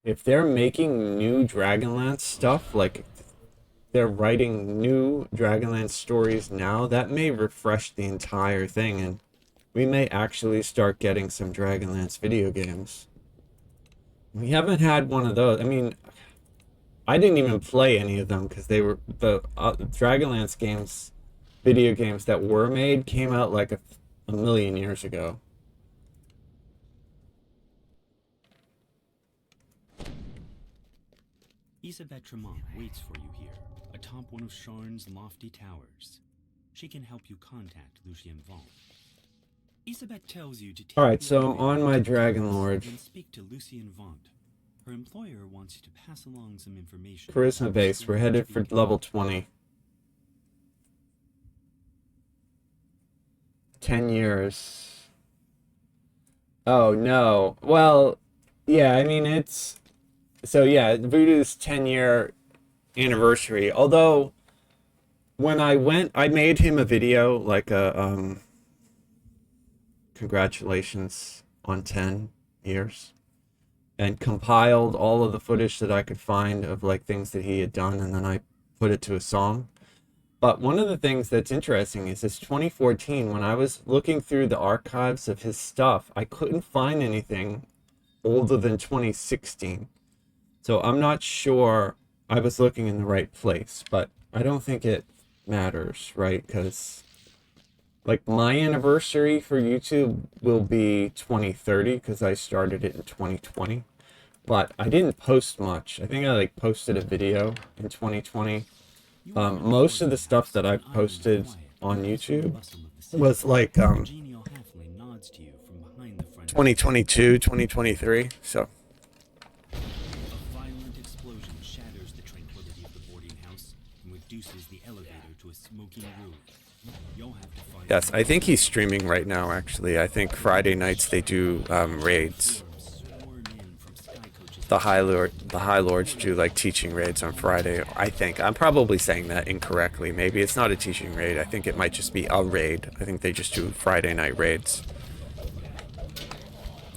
if they're making new Dragonlance stuff, like they're writing new Dragonlance stories now, that may refresh the entire thing, and we may actually start getting some Dragonlance video games. We haven't had one of those. I mean, I didn't even play any of them because they were the Dragonlance games, video games that were made came out like a million years ago. Isabelle Tremont waits for you here, atop one of Charn's lofty towers. She can help you contact Lucien Vaughn. Isabelle tells you to take Alright, so on my Dragon Lord. And speak to Lucien Vaughn. Her employer wants you to pass along some information. Charisma base, we're headed for level 20. 10 years. Oh no. Well, yeah, I mean it's so yeah, Voodoo's 10-year anniversary. Although when I went, I made him a video like a congratulations on 10 years, and compiled all of the footage that I could find of like things that he had done, and then I put it to a song. But one of the things that's interesting is this 2014, when I was looking through the archives of his stuff, I couldn't find anything older than 2016. So I'm not sure I was looking in the right place, but I don't think it matters, right? Because like my anniversary for YouTube will be 2030 because I started it in 2020. But I didn't post much. I think I like posted a video in 2020. Most of the stuff that I posted on YouTube was like 2022, 2023. So A violent explosion shatters the tranquility of the boarding house and reduces the elevator to a smoking ruin. You'll have to find yes, I think he's streaming right now. Actually, I think Friday nights they do raids. The High Lords do like teaching raids on Friday. I think I'm probably saying that incorrectly. Maybe it's not a teaching raid. I think it might just be a raid. I think they just do Friday night raids,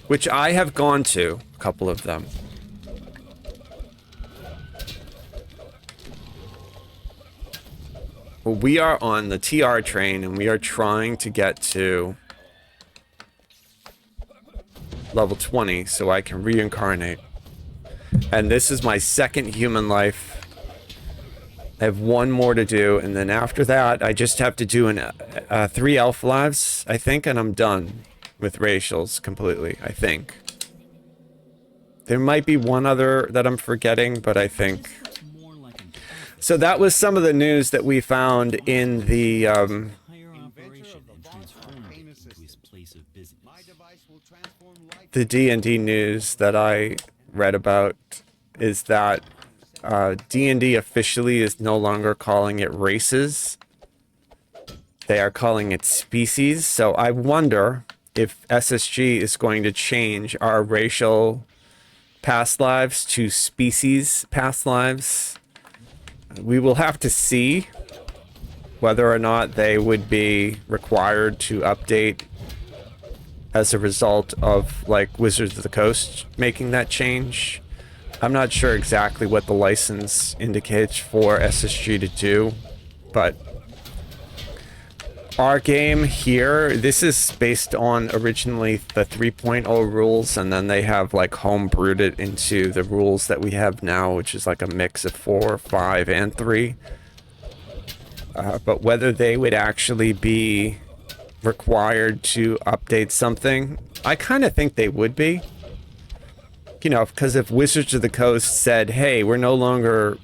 which I have gone to a couple of them. Well, we are on the TR train and we are trying to get to level 20 so I can reincarnate. And this is my second human life. I have one more to do, and then after that, I just have to do 3 elf lives, I think, and I'm done with racials completely, I think. There might be one other that I'm forgetting, but I think... So that was some of the news that we found in the... the D&D news that I read about is that D&D officially is no longer calling it races. They are calling it species. So I wonder if SSG is going to change our racial past lives to species past lives. We will have to see whether or not they would be required to update as a result of like Wizards of the Coast making that change. I'm not sure exactly what the license indicates for SSG to do, but our game here, this is based on originally the 3.0 rules, and then they have like homebrewed it into the rules that we have now, which is like a mix of 4, 5, and 3. But whether they would actually be required to update something, I kind of think they would be. You know, because if Wizards of the Coast said, hey, we're no longer,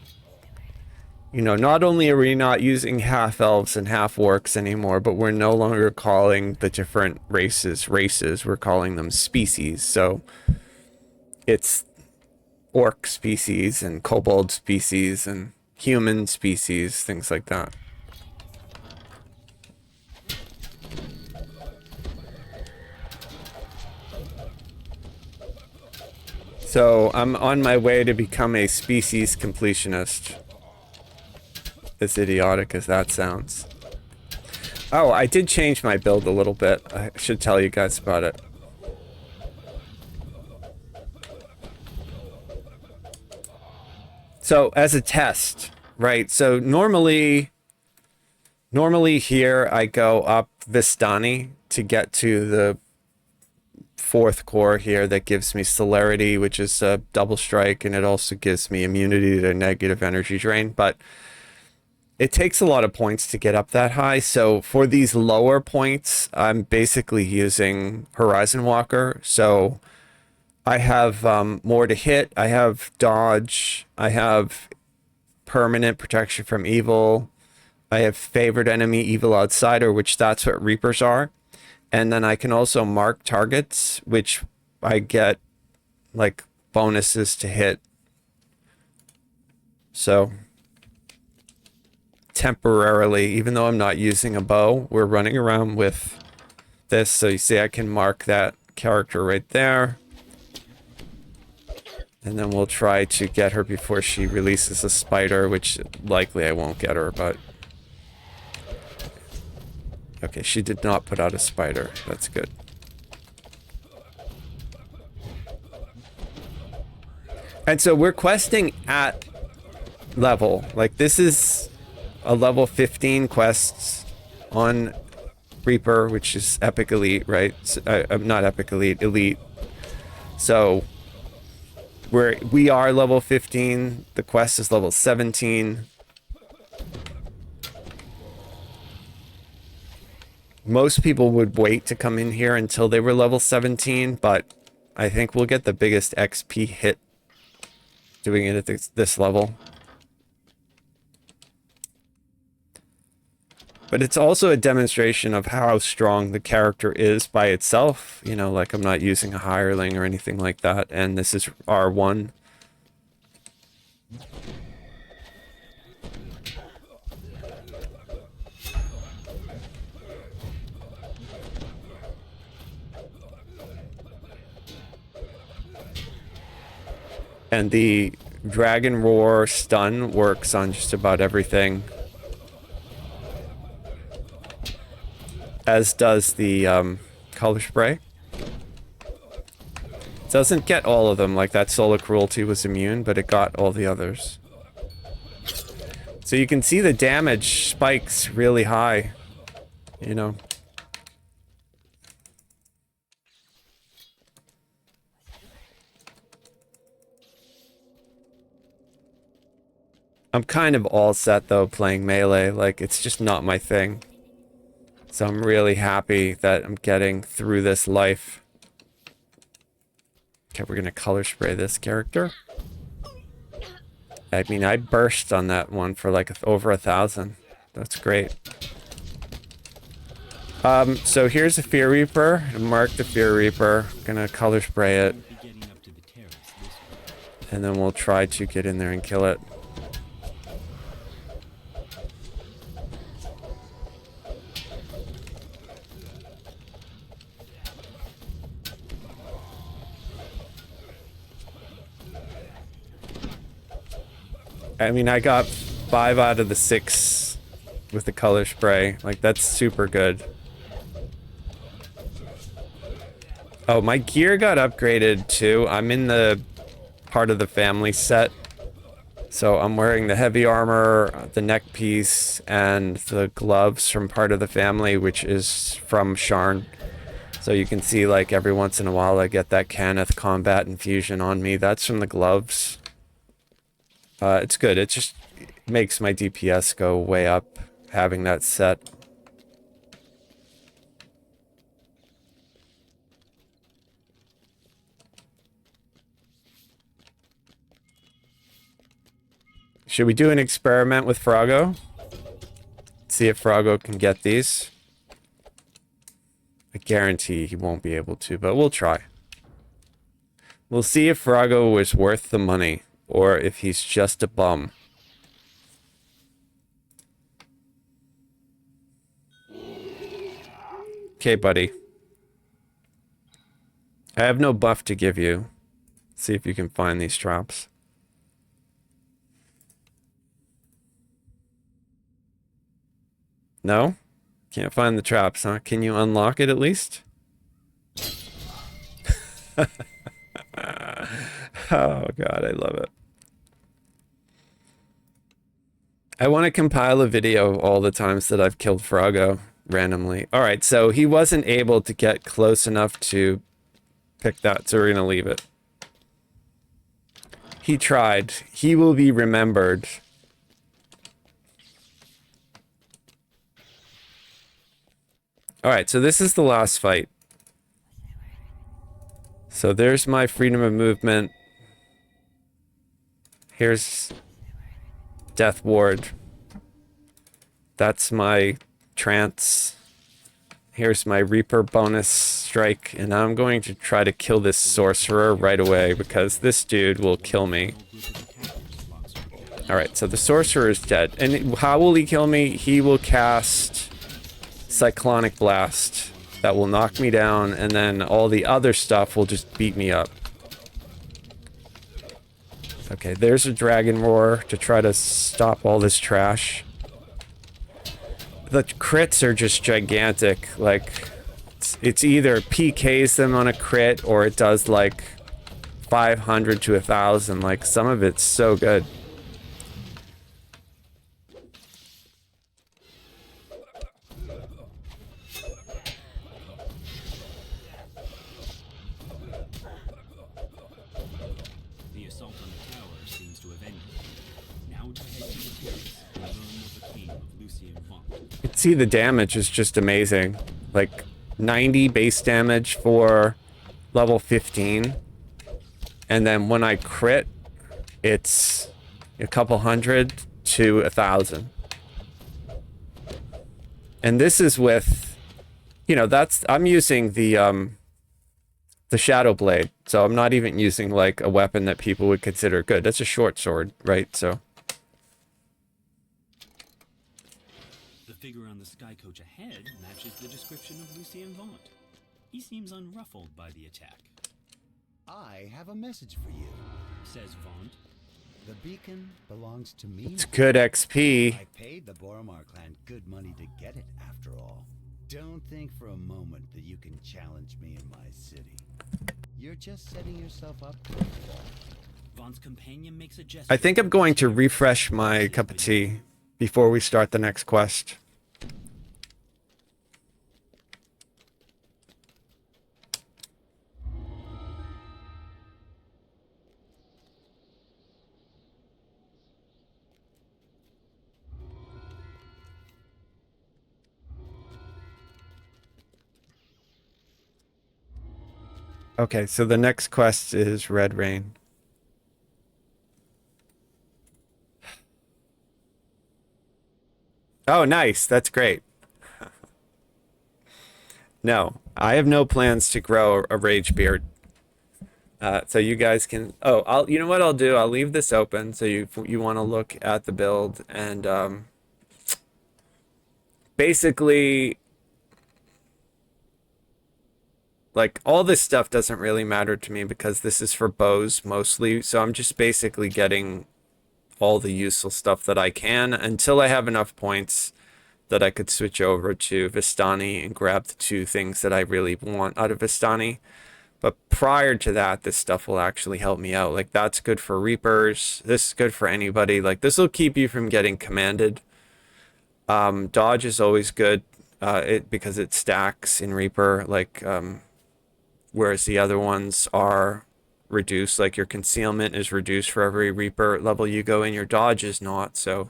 you know, not only are we not using half-elves and half-orcs anymore, but we're no longer calling the different races, we're calling them species. So it's orc species and kobold species and human species, things like that. So I'm on my way to become a species completionist. As idiotic as that sounds. Oh, I did change my build a little bit. I should tell you guys about it. So as a test, right? So normally here I go up Vistani to get to the 4th core here that gives me celerity, which is a double strike, and it also gives me immunity to negative energy drain. But it takes a lot of points to get up that high. So for these lower points, I'm basically using Horizon Walker. So I have more to hit. I have dodge. I have permanent protection from evil. I have favored enemy evil outsider, which that's what Reapers are. And then I can also mark targets, which I get like bonuses to hit. So temporarily, even though I'm not using a bow, we're running around with this. So you see I can mark that character right there. And then we'll try to get her before she releases a spider, which likely I won't get her, but... Okay, she did not put out a spider. That's good. And so we're questing at level. Like, this is a level 15 quest on Reaper, which is Epic Elite, right? Not Epic Elite, Elite. So we are level 15. The quest is level 17. Most people would wait to come in here until they were level 17, but I think we'll get the biggest XP hit doing it at this level. But it's also a demonstration of how strong the character is by itself. You know, like I'm not using a hireling or anything like that, and this is R1. And the Dragon Roar stun works on just about everything. As does the color spray. It doesn't get all of them, like that Solar Cruelty was immune, but it got all the others. So you can see the damage spikes really high, you know. I'm kind of all set though playing melee, like it's just not my thing. So I'm really happy that I'm getting through this life. Okay, we're gonna color spray this character. I mean, I burst on that one for like over 1,000. That's great. So here's a Fear Reaper. Mark the Fear Reaper. Gonna color spray it. And then we'll try to get in there and kill it. I mean, I got 5 out of the 6 with the color spray. Like, that's super good. Oh, my gear got upgraded too. I'm in the part of the family set. So I'm wearing the heavy armor, the neck piece, and the gloves from part of the family, which is from Sharn. So you can see, like, every once in a while I get that Cannith combat infusion on me. That's from the gloves. It's good. It just makes my DPS go way up having that set. Should we do an experiment with Froggo? See if Froggo can get these. I guarantee he won't be able to, but we'll try. We'll see if Froggo was worth the money. Or if he's just a bum. Okay, buddy. I have no buff to give you. See if you can find these traps. No? Can't find the traps, huh? Can you unlock it at least? Oh god, I love it. I want to compile a video of all the times that I've killed Froggo randomly. All right, so he wasn't able to get close enough to pick that, so we're gonna leave it. He tried. He will be remembered. All right, so this is the last fight. So there's my freedom of movement. Here's Death Ward. That's my trance. Here's my Reaper bonus strike, and I'm going to try to kill this sorcerer right away because this dude will kill me. Alright, so the sorcerer is dead. And how will he kill me? He will cast Cyclonic Blast. That will knock me down, and then all the other stuff will just beat me up. Okay, there's a Dragon Roar to try to stop all this trash. The crits are just gigantic. Like, it's either PKs them on a crit, or it does like 500 to 1,000. Like, some of it's so good. See, the damage is just amazing. Like 90 base damage for level 15, and then when I crit, it's a couple hundred to 1,000. And this is with, you know, I'm using the Shadow Blade, so I'm not even using like a weapon that people would consider good. That's a short sword, right? So figure on the sky coach ahead matches the description of Lucien Vaunt. He seems unruffled by the attack. I have a message for you, says Vaunt. The beacon belongs to me. It's good XP. I paid the Boromar clan good money to get it, after all. Don't think for a moment that you can challenge me in my city. You're just setting yourself up for a fall. Vaunt's companion makes a gesture. I think I'm going to refresh my cup of tea before we start the next quest. Okay, so the next quest is Red Rain. Oh, nice. That's great. No, I have no plans to grow a rage beard. So you guys can... Oh, you know what I'll do? I'll leave this open so you want to look at the build, and basically... Like, all this stuff doesn't really matter to me because this is for bows mostly, so I'm just basically getting all the useful stuff that I can until I have enough points that I could switch over to Vistani and grab the two things that I really want out of Vistani. But prior to that, this stuff will actually help me out. Like, that's good for Reapers. This is good for anybody. Like, this will keep you from getting commanded. Dodge is always good because it stacks in Reaper. Like, whereas the other ones are reduced. Like, your concealment is reduced for every Reaper level you go in. Your dodge is not. So,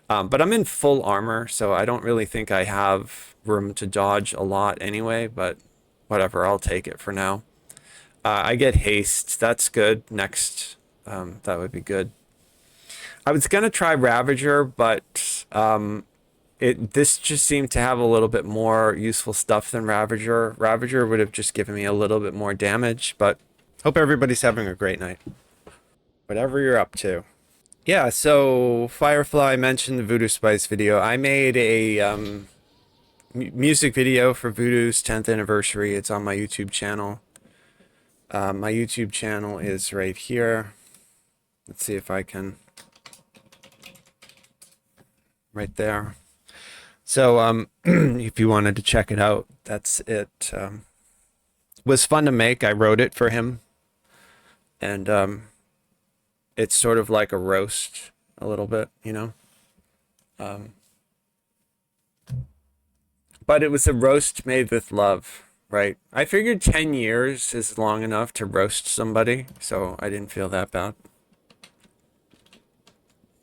but I'm in full armor, so I don't really think I have room to dodge a lot anyway. But whatever, I'll take it for now. I get haste. That's good. Next, that would be good. I was gonna try Ravager, but this just seemed to have a little bit more useful stuff than Ravager. Ravager would have just given me a little bit more damage, but hope everybody's having a great night. Whatever you're up to. Yeah, so Firefly mentioned the Voodoo Spice video. I made a music video for Voodoo's 10th anniversary. It's on my YouTube channel. My YouTube channel is right here. Let's see if I can... Right there. So, if you wanted to check it out, that's it. Was fun to make. I wrote it for him. And, it's sort of like a roast, a little bit, you know? But it was a roast made with love, right? I figured 10 years is long enough to roast somebody, so I didn't feel that bad.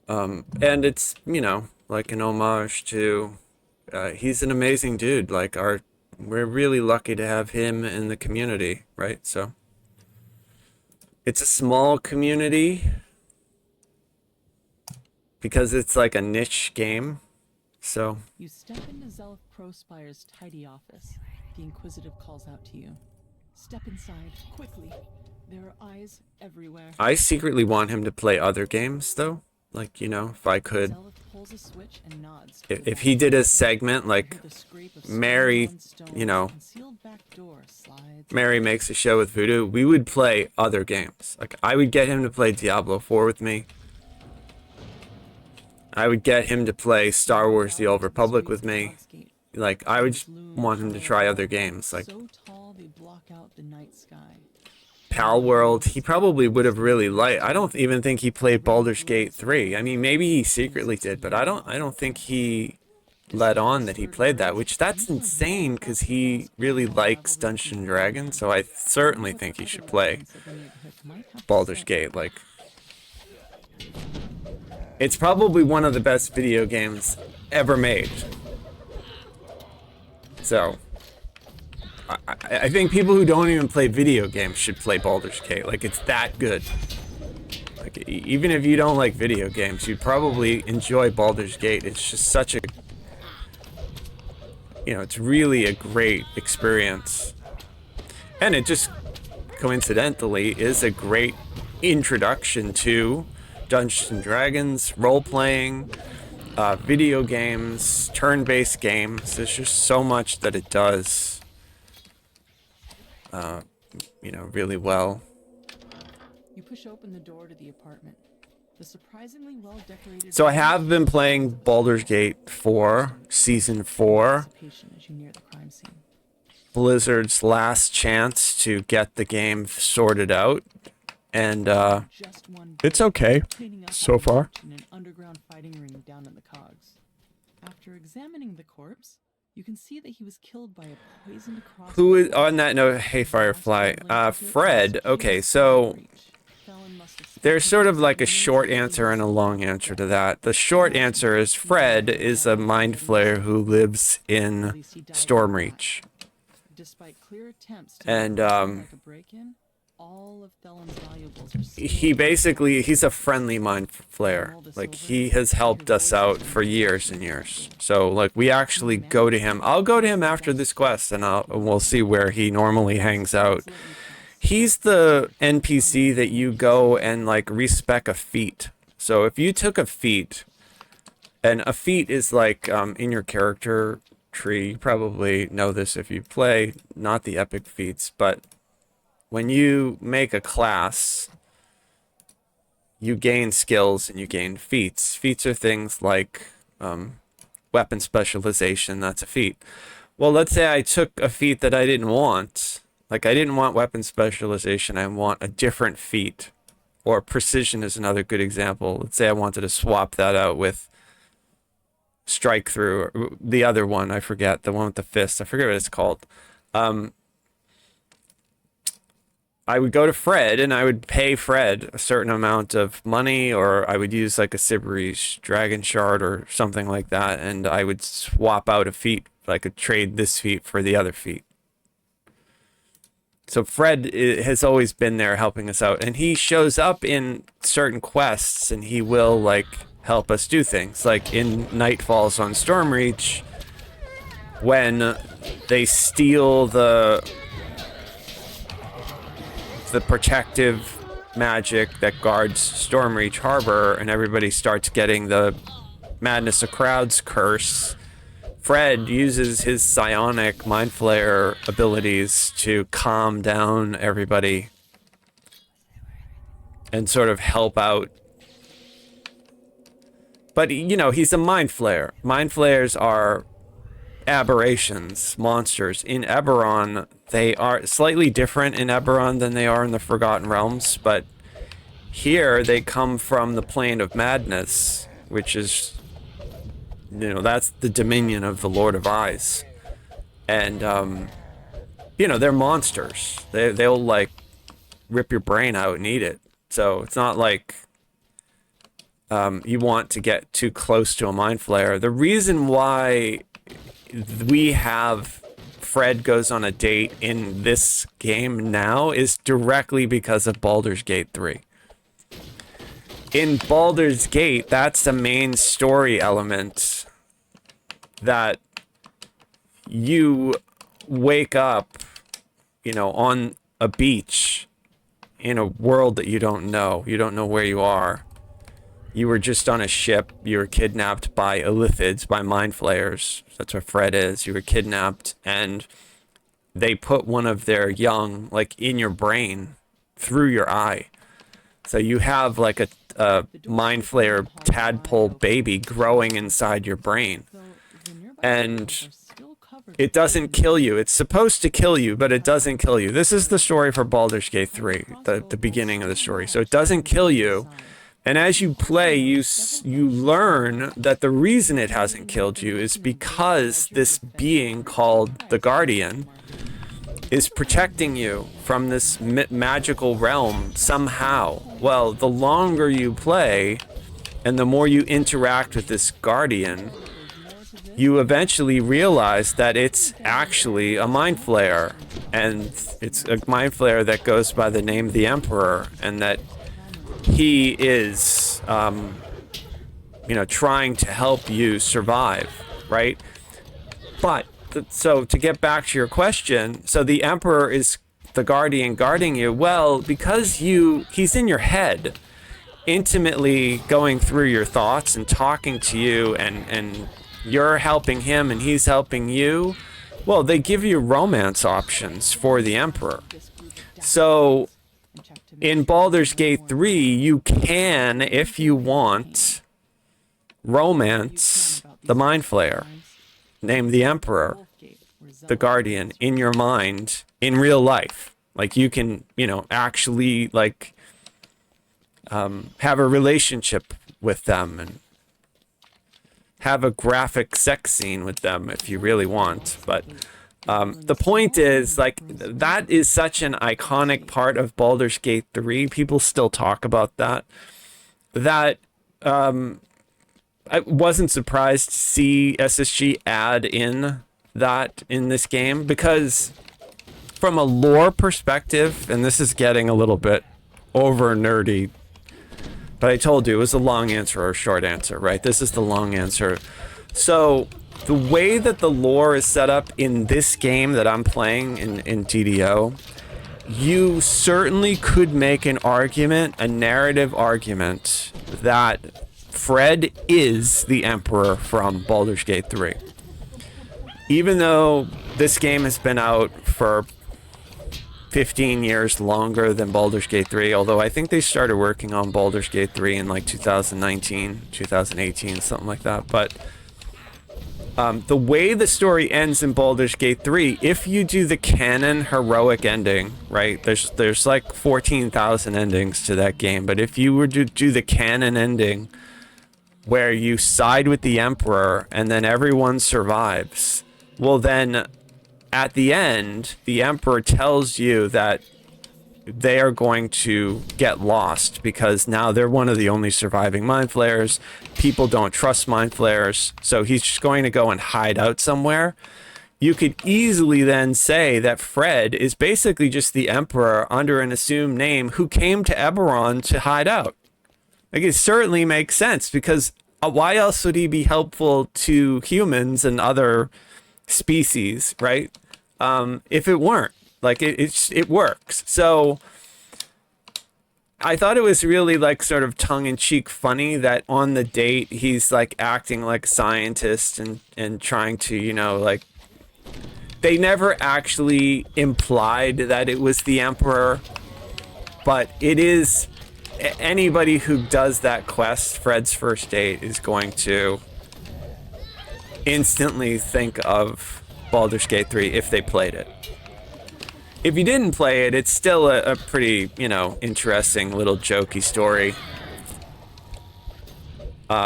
And it's, you know, like an homage to, he's an amazing dude. Like we're really lucky to have him in the community, right? So it's a small community because it's like a niche game. So You step into Zelf Prospire's tidy office. The Inquisitive calls out to you. Step inside, quickly. There are eyes everywhere. I secretly want him to play other games, though. Like, you know, if I could, Zelf pulls a switch and nods to the if he wall. did a segment like You hear the scrape of Mary, stone on stone, you know, concealed back door slides. Mary makes a show with Voodoo, we would play other games. Like, I would get him to play Diablo 4 with me. I would get him to play Star Wars The Old Republic with me. Like, I would just want him to try other games. Like, So tall they block out the night sky. Pal World, he probably would have really liked. I don't even think he played Baldur's Gate 3. I mean, maybe he secretly did, but I don't think he let on that he played that, which that's insane because he really likes Dungeons and Dragons, so I certainly think he should play Baldur's Gate. Like, it's probably one of the best video games ever made. So I think people who don't even play video games should play Baldur's Gate. Like, it's that good. Like, even if you don't like video games, you'd probably enjoy Baldur's Gate. It's just such a, you know, it's really a great experience. And it just coincidentally is a great introduction to Dungeons and Dragons, role-playing, video games, turn-based games. There's just so much that it does, you know, really well. You push open the door to the apartment. The surprisingly well-decorated. So I have been playing Baldur's Gate 4, Season 4, As you near the crime scene. Blizzard's last chance to get the game sorted out, and Just one it's okay cleaning up so far. in an underground fighting ring down in the cogs. After examining the corpse, you can see that he was killed by a poisoned crossbow. Who is, on that note, hey Firefly, Fred, okay, so there's sort of like a short answer and a long answer to that. The short answer is Fred is a mind flayer who lives in Stormreach. Despite clear attempts to And like a break-in, all of Thelen's valuables are he basically, he's a friendly mind flayer. Like, he has helped us out for years and years. So, like, we actually go to him. I'll go to him after this quest, and we'll see where he normally hangs out. He's the NPC that you go and, like, respec a feat. So if you took a feat, and a feat is like in your character tree, you probably know this if you play, not the epic feats, but when you make a class, you gain skills and you gain feats. Feats are things like weapon specialization, that's a feat. Well, let's say I took a feat that I didn't want. Like, I didn't want weapon specialization, I want a different feat. Or precision is another good example. Let's say I wanted to swap that out with strike through, or the other one, I forget, the one with the fist, I forget what it's called. I would go to Fred and I would pay Fred a certain amount of money, or I would use like a Siberi's Dragon Shard or something like that, and I would swap out a feat. I could trade this feat for the other feat. So Fred has always been there helping us out, and he shows up in certain quests and he will like help us do things. Like in Nightfalls on Stormreach, when they steal the protective magic that guards Stormreach Harbor, and everybody starts getting the Madness of Crowds curse, Fred uses his psionic mind flayer abilities to calm down everybody and sort of help out. But, you know, he's a mind flayer. Mind flayers are aberrations, monsters. In Eberron, they are slightly different in Eberron than they are in the Forgotten Realms, but here they come from the plane of madness, which is you know, that's the dominion of the Lord of Eyes. And, you know, they're monsters. They'll, like, rip your brain out and eat it. So it's not like you want to get too close to a Mind Flayer. The reason why we have Fred goes on a date in this game now is directly because of Baldur's Gate 3. In Baldur's Gate, that's the main story element, that you wake up, you know, on a beach in a world that you don't know. You don't know where you are. You were just on a ship. You were kidnapped by Illithids, by Mind Flayers. That's what Fred is. You were kidnapped, and they put one of their young, like, in your brain through your eye. So you have like a Mind Flayer tadpole baby growing inside your brain. And it doesn't kill you. It's supposed to kill you, but it doesn't kill you. This is the story for Baldur's Gate 3, the beginning of the story. So it doesn't kill you. And as you play, you learn that the reason it hasn't killed you is because this being called the Guardian is protecting you from this magical realm somehow. Well, the longer you play and the more you interact with this Guardian, you eventually realize that it's actually a Mind Flayer, and it's a Mind Flayer that goes by the name the Emperor, and that he is, you know, trying to help you survive, right? But, so to get back to your question, so the Emperor is the Guardian guarding you. Well, because he's in your head, intimately going through your thoughts and talking to you, and you're helping him and he's helping you. Well, they give you romance options for the Emperor. So in Baldur's Gate 3, you can, if you want, romance the Mind Flayer, named the Emperor, the Guardian, in your mind, in real life. Like, you can, you know, actually, like, have a relationship with them and have a graphic sex scene with them if you really want. But the point is, like, that is such an iconic part of Baldur's Gate 3. People still talk about that. That I wasn't surprised to see SSG add in that in this game, because from a lore perspective, and this is getting a little bit over nerdy, but I told you it was a long answer or a short answer, right? This is the long answer. So the way that the lore is set up in this game that I'm playing in DDO, you certainly could make an argument, a narrative argument, that Fred is the Emperor from Baldur's Gate 3. Even though this game has been out for 15 years longer than Baldur's Gate 3, although I think they started working on Baldur's Gate 3 in like 2019, 2018, something like that. But the way the story ends in Baldur's Gate 3, if you do the canon heroic ending, right? There's like 14,000 endings to that game, but if you were to do the canon ending where you side with the Emperor and then everyone survives, well then at the end, the Emperor tells you that they are going to get lost because now they're one of the only surviving Mind Flayers. People don't trust Mind Flayers, so he's just going to go and hide out somewhere. You could easily then say that Fred is basically just the Emperor under an assumed name who came to Eberron to hide out. Like, it certainly makes sense, because why else would he be helpful to humans and other species, right? If it weren't. Like, it works. So I thought it was really, like, sort of tongue-in-cheek funny that on the date he's like acting like a scientist and trying to, you know, like, they never actually implied that it was the Emperor, but it is. Anybody who does that quest, Fred's first date, is going to instantly think of Baldur's Gate 3 if they played it. If you didn't play it, it's still a pretty, you know, interesting little jokey story.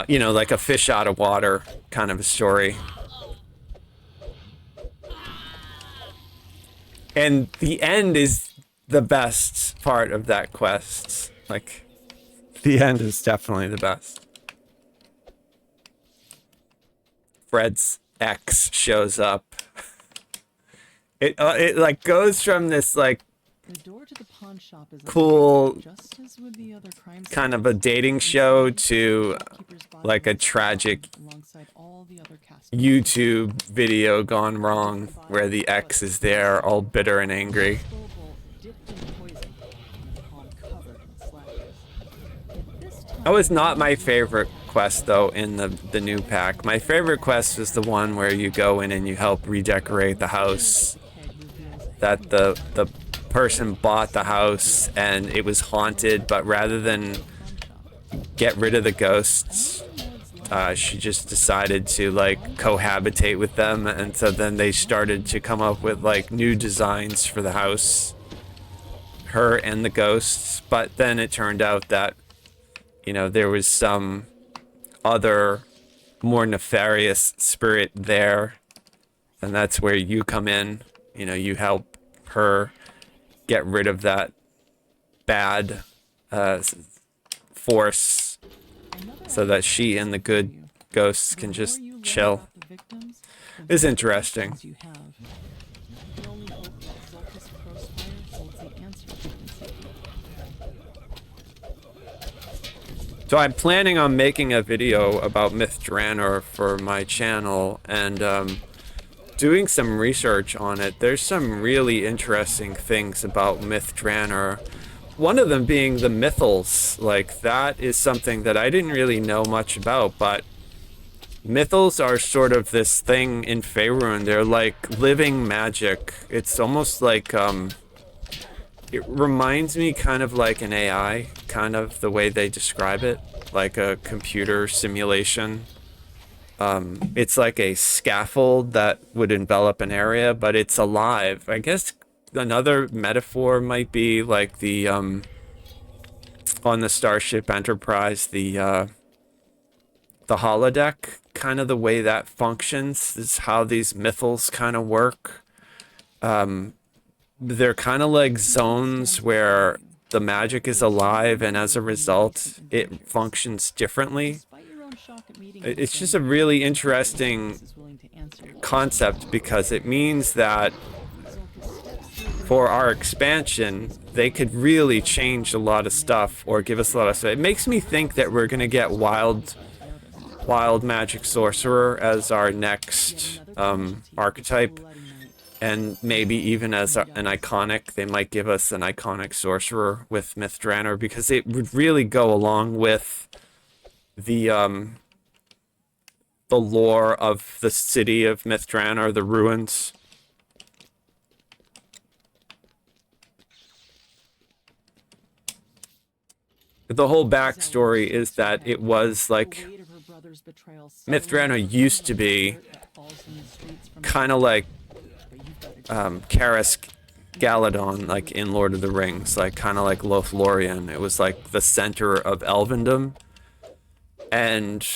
You know, like a fish out of water kind of a story. And the end is the best part of that quest. Like, the end is definitely the best. Fred's ex shows up. It like goes from this like The door to the pawn shop is cool just as with the other crime kind of a dating show to like a tragic alongside all the other cast. YouTube video gone wrong where the ex is there all bitter and angry. Dipped in poison and the palm covered in slashes. At this time, That was not my favorite quest though in the new pack. My favorite quest was the one where you go in and you help redecorate the house. That the person bought the house and it was haunted, but rather than get rid of the ghosts, she just decided to like cohabitate with them, and so then they started to come up with like new designs for the house, her and the ghosts. But then it turned out that, you know, there was some other more nefarious spirit there, and that's where you come in. You know, you help her get rid of that bad force so that she and the good ghosts can just chill. It's interesting. So I'm planning on making a video about Myth Drannor for my channel, and doing some research on it. There's some really interesting things about Myth Drannor. One of them being the mythals. Like, that is something that I didn't really know much about, but mythals are sort of this thing in Faerun. They're like living magic. It's almost like, it reminds me kind of like an AI, kind of the way they describe it, like a computer simulation. It's like a scaffold that would envelop an area, but it's alive. I guess another metaphor might be like the, on the Starship Enterprise, the holodeck, kind of the way that functions is how these mythals kind of work. They're kind of like zones where the magic is alive, and as a result, it functions differently. It's just a really interesting concept because it means that for our expansion, they could really change a lot of stuff or give us a lot of stuff. It makes me think that we're going to get wild magic sorcerer as our next archetype. And maybe even as an iconic, they might give us an iconic sorcerer with Myth Drannor, because it would really go along with the lore of the city of Myth Drannor, the ruins. The whole backstory is that it was like Myth Drannor used to be kind of like Karis Galadon, like in Lord of the Rings, like kind of like Lothlorien. It was like the center of Elvendom, and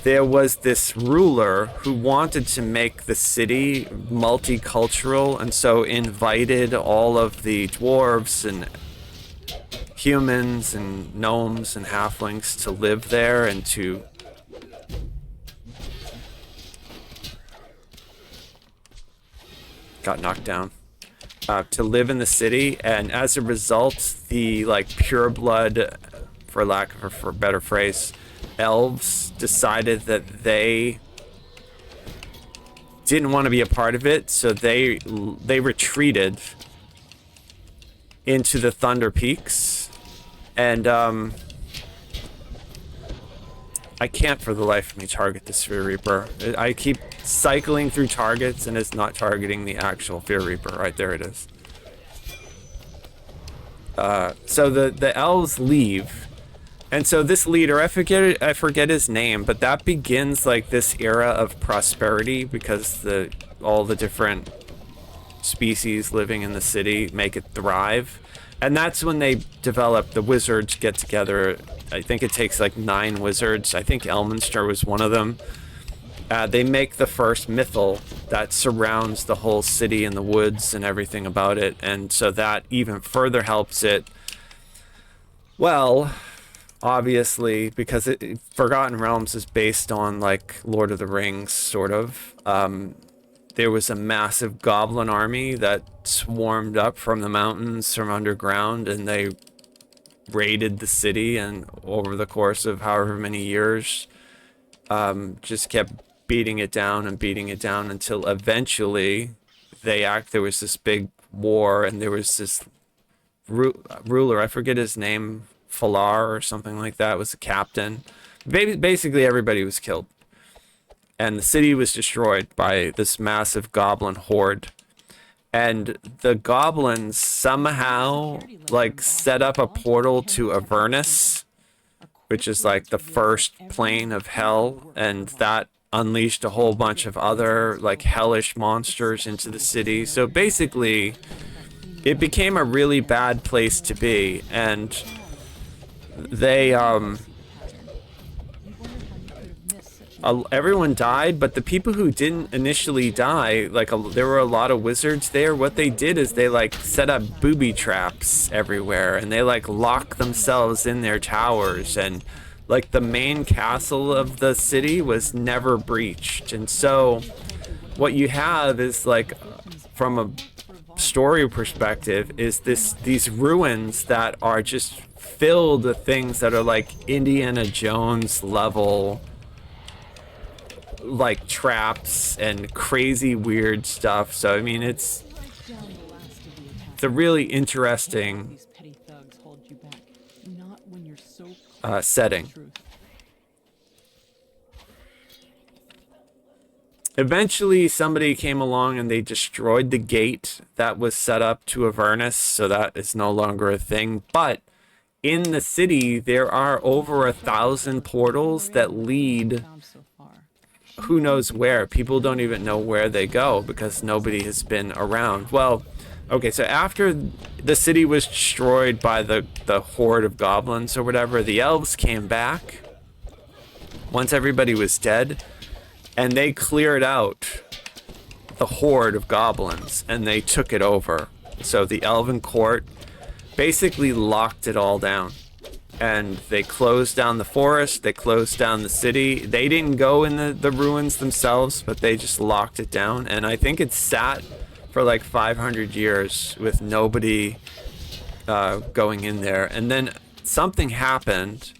there was this ruler who wanted to make the city multicultural, and so invited all of the dwarves and humans and gnomes and halflings to live there and to got knocked down, to live in the city. And as a result, the like pureblood, for lack of a better phrase, elves decided that they didn't want to be a part of it, so they retreated into the Thunder Peaks. And I can't for the life of me target the Sphere Reaper. I keep cycling through targets and it's not targeting the actual Sphere Reaper. Right there it is. So the elves leave. And so this leader, I forget his name, but that begins like this era of prosperity because all the different species living in the city make it thrive. And that's when they develop, the wizards get together. I think it takes like 9 wizards. I think Elminster was one of them. They make the first mythal that surrounds the whole city and the woods and everything about it. And so that even further helps it. Well, obviously, because Forgotten Realms is based on like Lord of the Rings, sort of. There was a massive goblin army that swarmed up from the mountains, from underground, and they raided the city, and over the course of however many years, just kept beating it down until eventually there was this big war, and there was this ruler, I forget his name, Falar or something like that, was the captain. Basically everybody was killed, and the city was destroyed by this massive goblin horde. And the goblins somehow like set up a portal to Avernus, which is like the first plane of hell, and that unleashed a whole bunch of other like hellish monsters into the city. So basically it became a really bad place to be, and they everyone died, but the people who didn't initially die, like there were a lot of wizards there. What they did is they like set up booby traps everywhere, and they like locked themselves in their towers, and like the main castle of the city was never breached. And so what you have is like, from a story perspective, is these ruins that are just filled with things that are like Indiana Jones level, like traps and crazy weird stuff. So I mean, it's a really interesting setting. Eventually somebody came along and they destroyed the gate that was set up to Avernus, so that is no longer a thing. But in the city there are over 1,000 portals that lead who knows where. People don't even know where they go because nobody has been around. Well, okay, so after the city was destroyed by the horde of goblins or whatever, the elves came back once everybody was dead, and they cleared out the horde of goblins and they took it over. So the elven court basically locked it all down, and they closed down the forest, they closed down the city. They didn't go in the ruins themselves, but they just locked it down. And I think it sat for like 500 years with nobody going in there. And then something happened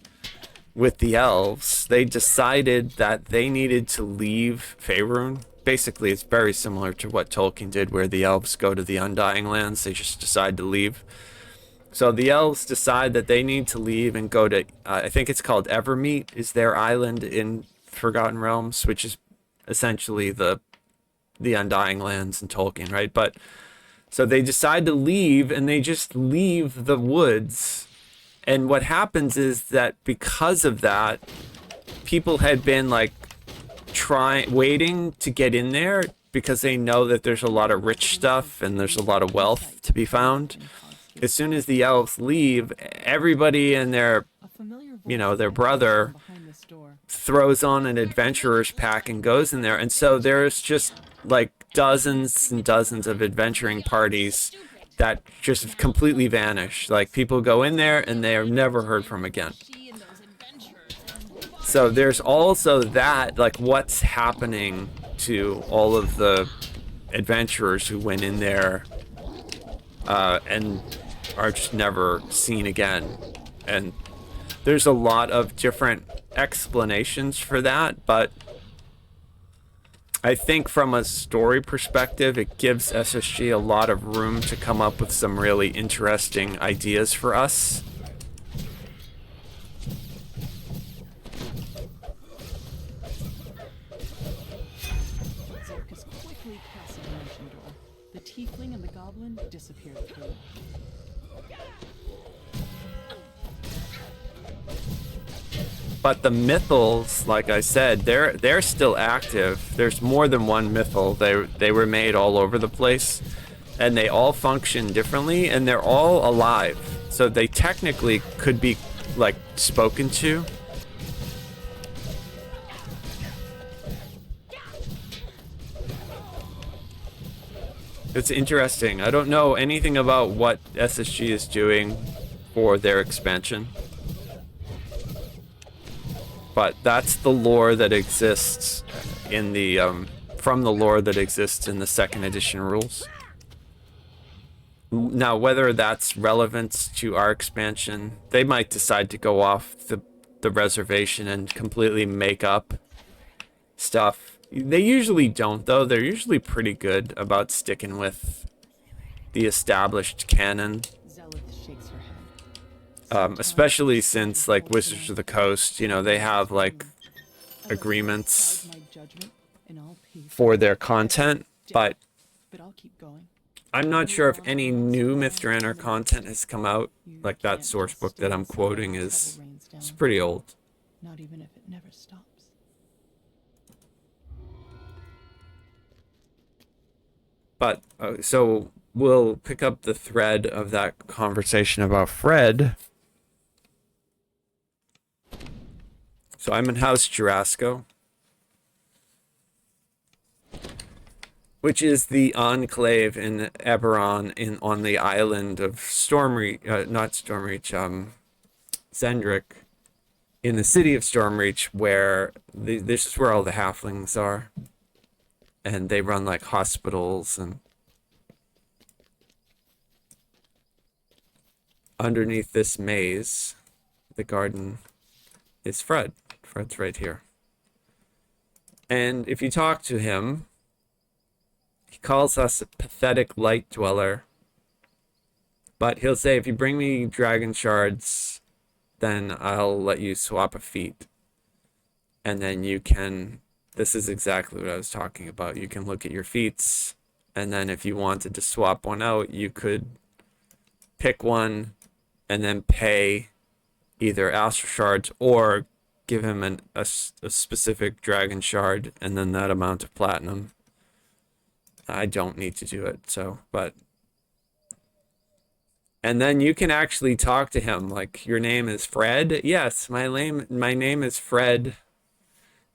with the elves. They decided that they needed to leave Faerun. Basically, it's very similar to what Tolkien did, where the elves go to the Undying Lands. They just decide to leave. So the elves decide that they need to leave and go to, I think it's called Evermeet, is their island in Forgotten Realms, which is essentially the Undying Lands in Tolkien, right? But so they decide to leave, and they just leave the woods. And what happens is that because of that, people had been like waiting to get in there because they know that there's a lot of rich stuff and there's a lot of wealth to be found. As soon as the elves leave, everybody and their brother throws on an adventurer's pack and goes in there. And so there's just like dozens and dozens of adventuring parties that just completely vanish. Like, people go in there and they are never heard from again. So there's also that, like, what's happening to all of the adventurers who went in there and are just never seen again. And there's a lot of different explanations for that, but I think from a story perspective, it gives SSG a lot of room to come up with some really interesting ideas for us. Zerkus quickly cast a dimension door. The tiefling and the goblin disappeared through it. But the mythals, like I said, they're still active. There's more than one mythal. They were made all over the place. and they all function differently, and they're all alive. So they technically could be like spoken to. It's interesting. I don't know anything about what SSG is doing for their expansion, but that's the lore that exists in the from the lore that exists in the 2nd edition rules. Now, whether that's relevant to our expansion, they might decide to go off the reservation and completely make up stuff. They usually don't, though. They're usually pretty good about sticking with the established canon. Zelith shakes her head. Especially since, like, Wizards of the Coast, you know, they have, like, agreements Cloud my judgment in all peace. for their content, but But I'll keep going. I'm not sure if any new Myth Drannor content has come out. Like, that source book that I'm quoting is it's pretty old. Not even if it never stops. But, so we'll pick up the thread of that conversation about Fred. So I'm in House Jurasco, which is the enclave in Eberron on the island of Stormreach, not Stormreach, Zendrick, in the city of Stormreach, where this is where all the halflings are. And they run like hospitals, and underneath this maze, the garden, is Fred. Fred's right here. And if you talk to him, he calls us a pathetic light dweller. But he'll say, if you bring me dragon shards, then I'll let you swap a feat. And then you can... This is exactly what I was talking about. You can look at your feats, and then if you wanted to swap one out, you could pick one and then pay either Astral Shards or give him a specific dragon shard and then that amount of platinum. I don't need to do it, so, but... And then you can actually talk to him, like, your name is Fred? Yes, my name is Fred.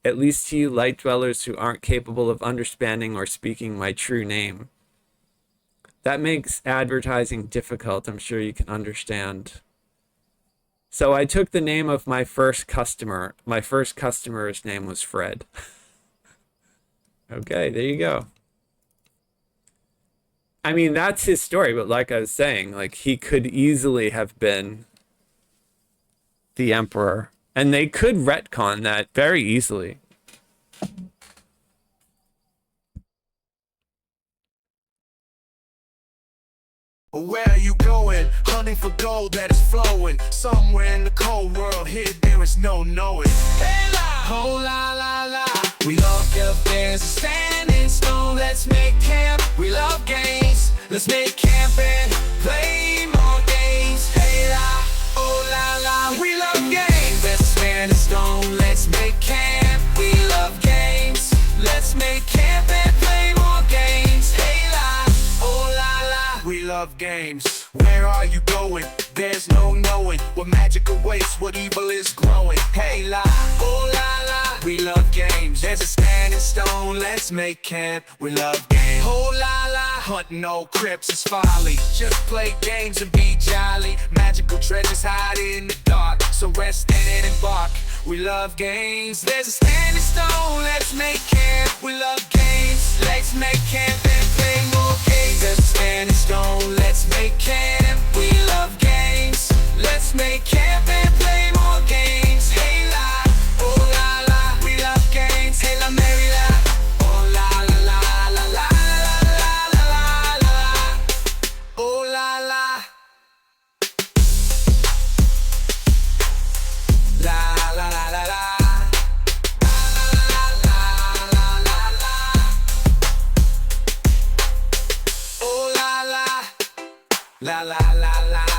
At least to you light dwellers who aren't capable of understanding or speaking my true name. That makes advertising difficult, I'm sure you can understand. So I took the name of my first customer. My first customer's name was Fred. Okay, there you go. I mean, that's his story, but like I was saying, like, he could easily have been the Emperor. And they could retcon that very easily. Where are you going? Hunting for gold that is flowing. Somewhere in the cold world, here there is no knowing. Hey la, oh la la la. We love if there's a standing stone. Let's make camp. We love games. Let's make camp and play more games. Hey la, oh la la. We love games. Standing stone. Let's make camp. We love games. Let's make camp and play more games. Hey la, oh la la. We love games. Where are you going? There's no knowing what magic awaits, what evil is growing. Hey la, oh la la. We love games. There's a standing stone. Let's make camp. We love games. Oh la la. Hunting old crypts is folly. Just play games and be jolly. Magical treasures hide in the dark, so rest in it and bark. We love games. There's a standing stone. Let's make camp. We love games. Let's make camp and play more games. There's a standing stone. Let's make camp. We love games. Let's make camp and play more games. Hey la, oh la la. We love games. Hey la, Mary la. Oh la la la la la la la la la la. Oh la la. La la la la la. La la la la.